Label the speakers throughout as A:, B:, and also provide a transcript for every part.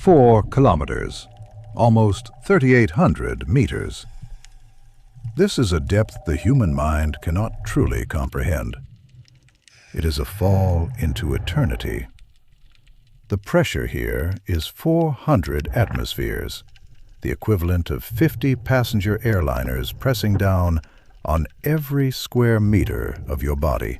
A: 4 kilometers, almost 3,800 meters. This is a depth the human mind cannot truly comprehend. It is a fall into eternity. The pressure here is 400 atmospheres, the equivalent of 50 passenger airliners pressing down on every square meter of your body,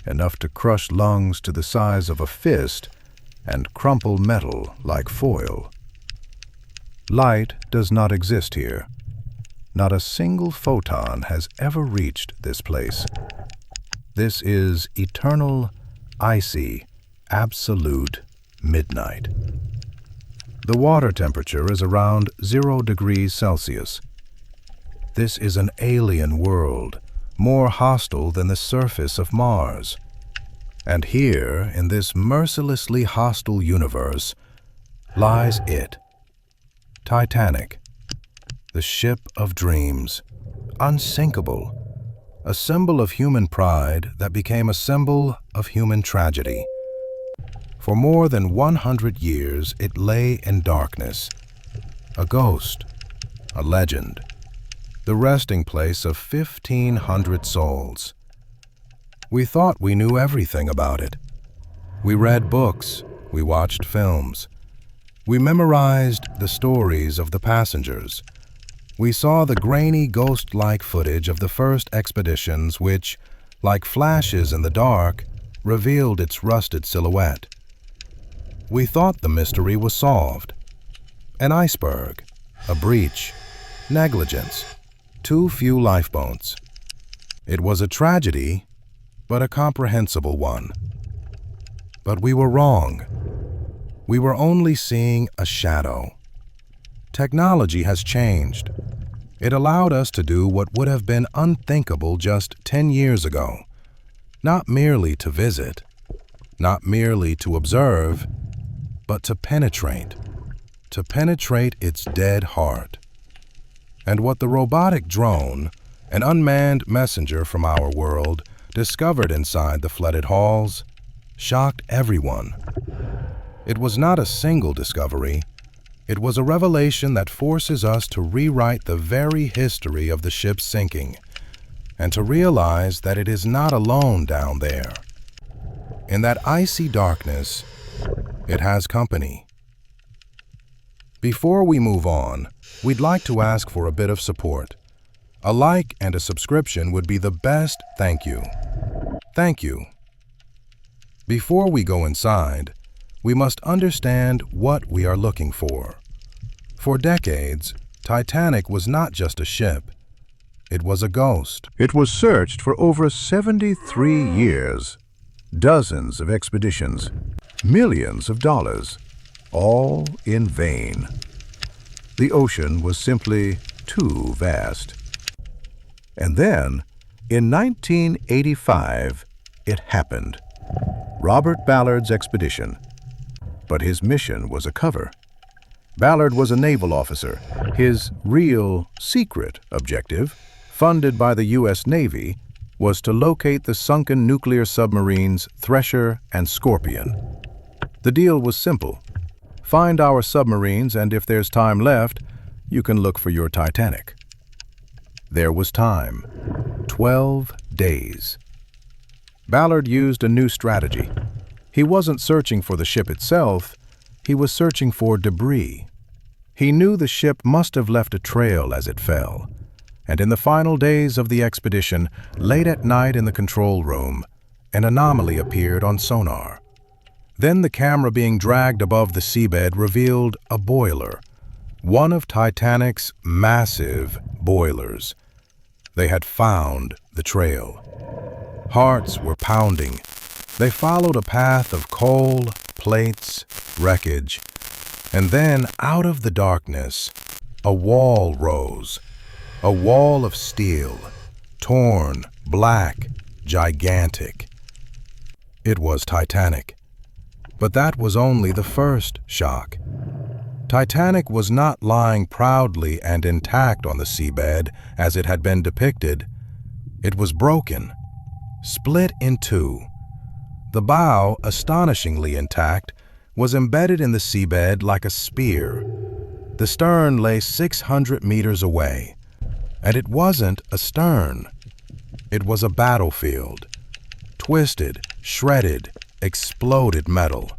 A: enough to crush lungs to the size of a fist and crumple metal like foil. Light does not exist here. Not a single photon has ever reached this place. This is eternal, icy, absolute midnight. The water temperature is around 0 degrees Celsius. This is an alien world, more hostile than the surface of Mars. And here, in this mercilessly hostile universe, lies it, Titanic, the ship of dreams, unsinkable, a symbol of human pride that became a symbol of human tragedy. For more than 100 years, it lay in darkness, a ghost, a legend, the resting place of 1,500 souls. We thought we knew everything about it. We read books, we watched films. We memorized the stories of the passengers. We saw the grainy, ghost-like footage of the first expeditions which, like flashes in the dark, revealed its rusted silhouette. We thought the mystery was solved. An iceberg, a breach, negligence, too few lifeboats. It was a tragedy, but a comprehensible one. But we were wrong. We were only seeing a shadow. Technology has changed. It allowed us to do what would have been unthinkable just 10 years ago. Not merely to visit, not merely to observe, but to penetrate its dead heart. And what the robotic drone, an unmanned messenger from our world, discovered inside the flooded halls, shocked everyone. It was not a single discovery. It was a revelation that forces us to rewrite the very history of the ship's sinking, and to realize that it is not alone down there. In that icy darkness, it has company. Before we move on, we'd like to ask for a bit of support. A like and a subscription would be the best thank you. Thank you. Before we go inside, we must understand what we are looking for. For decades, Titanic was not just a ship. It was a ghost. It was searched for over 73 years. Dozens of expeditions, millions of dollars, all in vain. The ocean was simply too vast. And then, in 1985, it happened. Robert Ballard's expedition. But his mission was a cover. Ballard was a naval officer. His real, secret objective, funded by the U.S. Navy, was to locate the sunken nuclear submarines Thresher and Scorpion. The deal was simple. Find our submarines, and if there's time left, you can look for your Titanic. There was time. 12 days. Ballard used a new strategy. He wasn't searching for the ship itself, he was searching for debris. He knew the ship must have left a trail as it fell. And in the final days of the expedition, late at night in the control room, an anomaly appeared on sonar. Then the camera being dragged above the seabed revealed a boiler, one of Titanic's massive boilers. They had found the trail. Hearts were pounding. They followed a path of coal, plates, wreckage, and then out of the darkness, a wall rose. A wall of steel, torn, black, gigantic. It was Titanic. But that was only the first shock. Titanic was not lying proudly and intact on the seabed as it had been depicted. It was broken, split in two. The bow, astonishingly intact,
B: was embedded in the seabed like a spear. The stern lay 600 meters away, and it wasn't a stern. It was a battlefield. Twisted, shredded, exploded metal.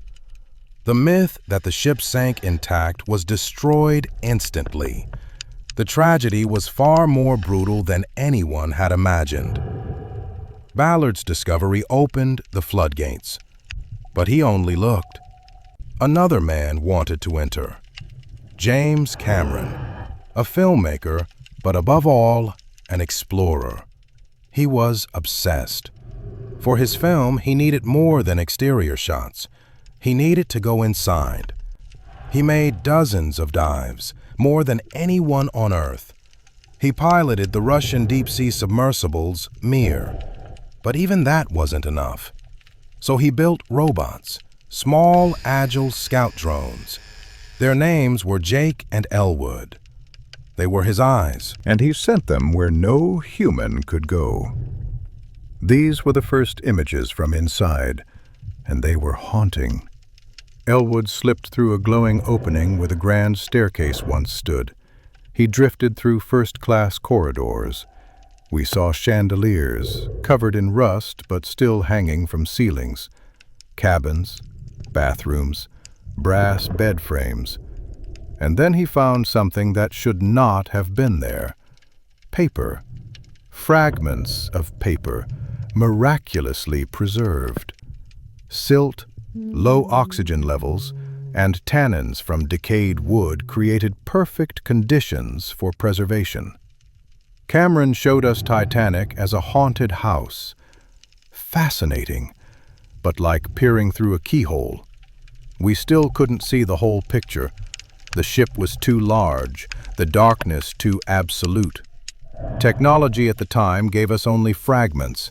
B: The myth that the ship sank intact was destroyed instantly. The tragedy was far more brutal than anyone had imagined. Ballard's discovery opened the floodgates, but he only looked. Another man wanted to enter. James Cameron, a filmmaker, but above all, an explorer. He was obsessed. For his film, he needed more than exterior shots. He needed to go inside. He made dozens of dives, more than anyone on Earth. He piloted the Russian deep-sea submersibles Mir. But even that wasn't enough. So he built robots, small, agile scout drones. Their names were Jake and Elwood. They were his eyes.
A: And he sent them where no human could go. These were the first images from inside, and they were haunting. Elwood slipped through a glowing opening where the grand staircase once stood. He drifted through first-class corridors. We saw chandeliers, covered in rust but still hanging from ceilings, cabins, bathrooms, brass bed frames. And then he found something that should not have been there. Paper. Fragments of paper, miraculously preserved. Silt, low oxygen levels, and tannins from decayed wood created perfect conditions for preservation. Cameron showed us Titanic as a haunted house. Fascinating, but like peering through a keyhole. We still couldn't see the whole picture. The ship was too large, the darkness too absolute. Technology at the time gave us only fragments,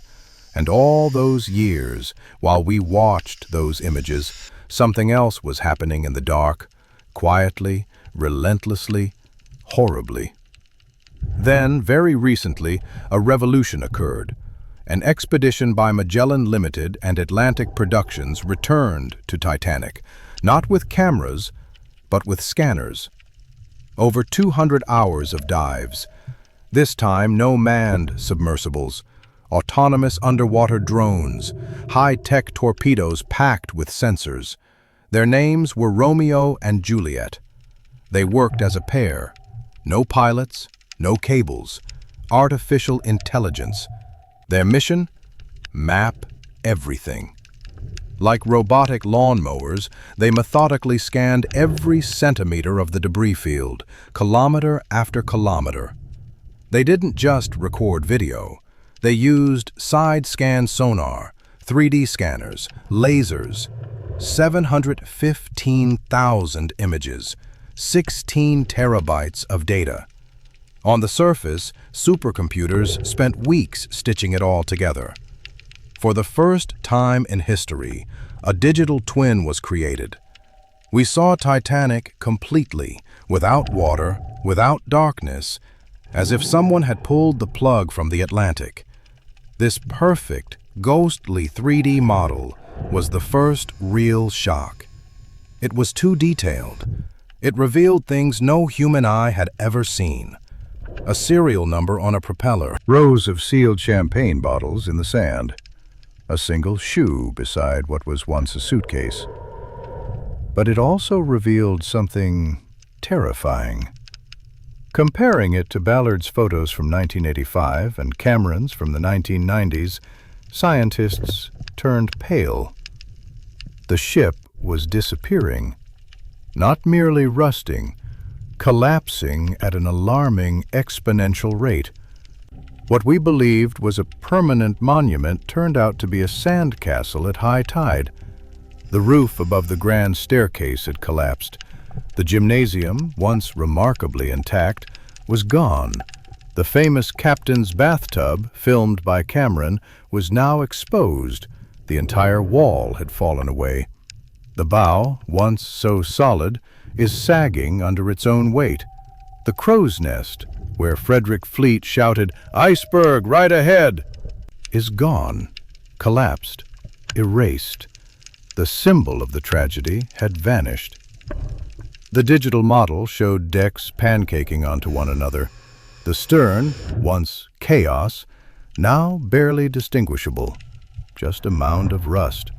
A: and all those years, while we watched those images, something else was happening in the dark, quietly, relentlessly, horribly. Then, very recently, a revolution occurred. An expedition by Magellan Limited and Atlantic Productions returned to Titanic, not with cameras, but with scanners. Over 200 hours of dives. This time, no manned submersibles, autonomous underwater drones, high-tech torpedoes packed with sensors. Their names were Romeo and Juliet. They worked as a pair. No pilots, no cables, artificial intelligence. Their mission? Map everything. Like robotic lawnmowers, they methodically scanned every centimeter of the debris field, kilometer after kilometer. They didn't just record video. They used side-scan sonar, 3D scanners, lasers, 715,000 images, 16 terabytes of data. On the surface, supercomputers spent weeks stitching it all together. For the first time in history, a digital twin was created. We saw Titanic completely, without water, without darkness, as if someone had pulled the plug from the Atlantic. This perfect, ghostly 3D model was the first real shock. It was too detailed. It revealed things no human eye had ever seen. A serial number on a propeller. Rows of sealed champagne bottles in the sand. A single shoe beside what was once a suitcase. But it also revealed something terrifying. Comparing it to Ballard's photos from 1985 and Cameron's from the 1990s, scientists turned pale. The ship was disappearing, not merely rusting, collapsing at an alarming exponential rate. What we believed was a permanent monument turned out to be a sandcastle at high tide. The roof above the grand staircase had collapsed. The gymnasium, once remarkably intact, was gone. The famous captain's bathtub, filmed by Cameron, was now exposed. The entire wall had fallen away. The bow, once so solid, is sagging under its own weight. The crow's nest, where Frederick Fleet shouted, "Iceberg, right ahead!" is gone, collapsed, erased. The symbol of the tragedy had vanished. The digital model showed decks pancaking onto one another. The stern, once chaos, now barely distinguishable, just a mound of rust.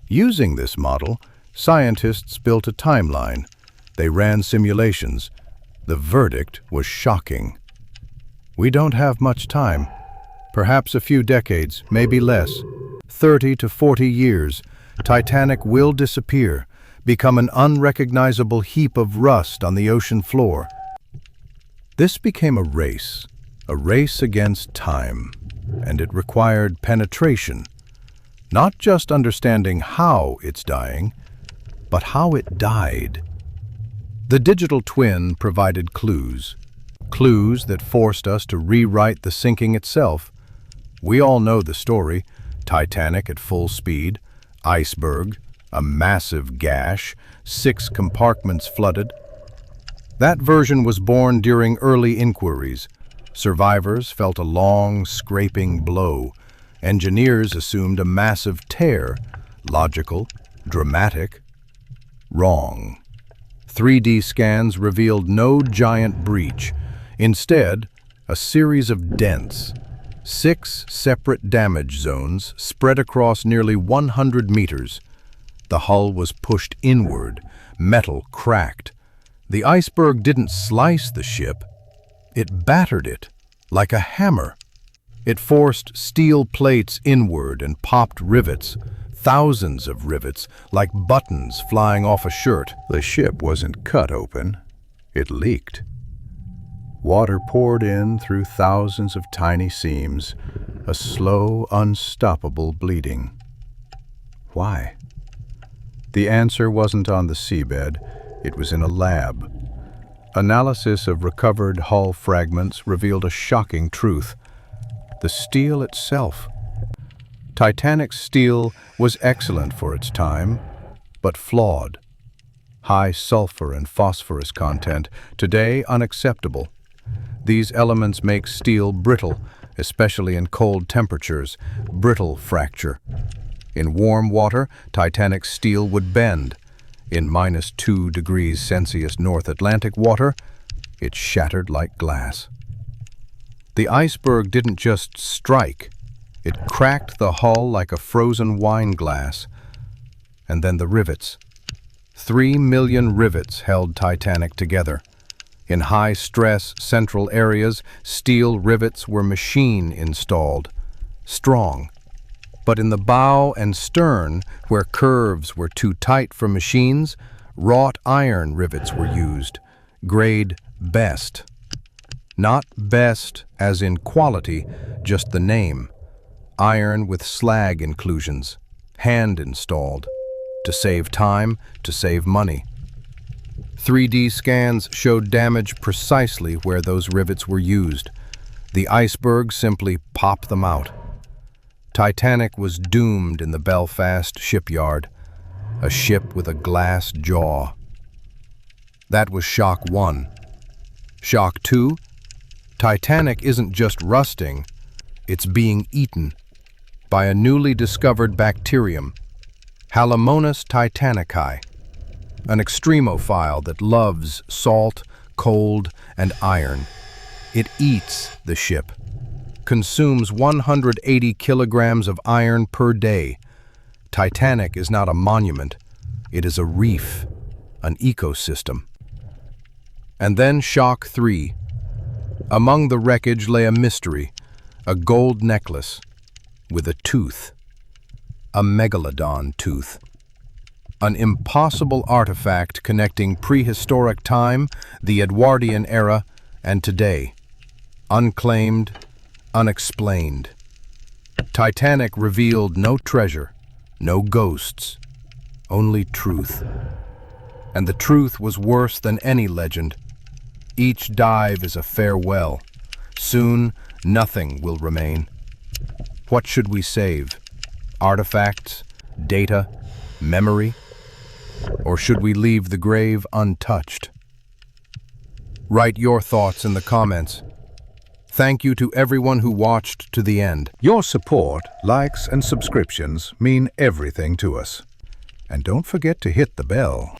A: Using this model, scientists built a timeline. They ran simulations. The verdict was shocking. We don't have much time. Perhaps a few decades, maybe less. 30 to 40 years, Titanic will disappear, become an unrecognizable heap of rust on the ocean floor. This became a race against time, and it required penetration, not just understanding how it's dying, but how it died. The digital twin provided clues that forced us to rewrite the sinking itself. We all know the story: Titanic at full speed, iceberg, a massive gash, 6 compartments flooded. That version was born during early inquiries. Survivors felt a long, scraping blow. Engineers assumed a massive tear. Logical, dramatic, wrong. 3D scans revealed no giant breach. Instead, a series of dents. 6 separate damage zones spread across nearly 100 meters. The hull was pushed inward, metal cracked. The iceberg didn't slice the ship, it battered it like a hammer. It forced steel plates inward and popped rivets, thousands of rivets, like buttons flying off a shirt.
B: The ship wasn't cut open, it leaked. Water poured in through thousands of tiny seams, a slow, unstoppable bleeding. Why? The answer wasn't on the seabed, it was in a lab. Analysis of recovered hull fragments revealed a shocking truth: the steel itself. Titanic's steel was excellent for its time, but flawed. High sulfur and phosphorus content, today unacceptable. These elements make steel brittle, especially in cold temperatures, brittle fracture. In warm water, Titanic steel would bend. In -2 degrees Celsius North Atlantic water, it shattered like glass. The iceberg didn't just strike, it cracked the hull like a frozen wine glass. And then the rivets. 3 million rivets held Titanic together. In high-stress central areas, steel rivets were machine-installed, strong. But in the bow and stern, where curves were too tight for machines, wrought iron rivets were used, grade best. Not best as in quality, just the name. Iron with slag inclusions, hand-installed, to save time, to save money. 3D scans showed damage precisely where those rivets were used. The iceberg simply popped them out. Titanic was doomed in the Belfast shipyard, a ship with a glass jaw. That was shock 1. Shock 2? Titanic isn't just rusting, it's being eaten by a newly discovered bacterium, Halomonas titanici, an extremophile that loves salt, cold, and iron. It eats the ship, consumes 180 kilograms of iron per day. Titanic is not a monument, it is a reef, an ecosystem. And then shock 3. Among the wreckage lay a mystery, a gold necklace with a tooth, a megalodon tooth. An impossible artifact connecting prehistoric time, the Edwardian era, and today. Unclaimed, unexplained. Titanic revealed no treasure, no ghosts, only truth. And the truth was worse than any legend. Each dive is a farewell. Soon, nothing will remain. What should we save? Artifacts, data, memory? Or should we leave the grave untouched? Write your thoughts in the comments. Thank you to everyone who watched to the end.
A: Your support, likes, and subscriptions mean everything to us. And don't forget to hit the bell.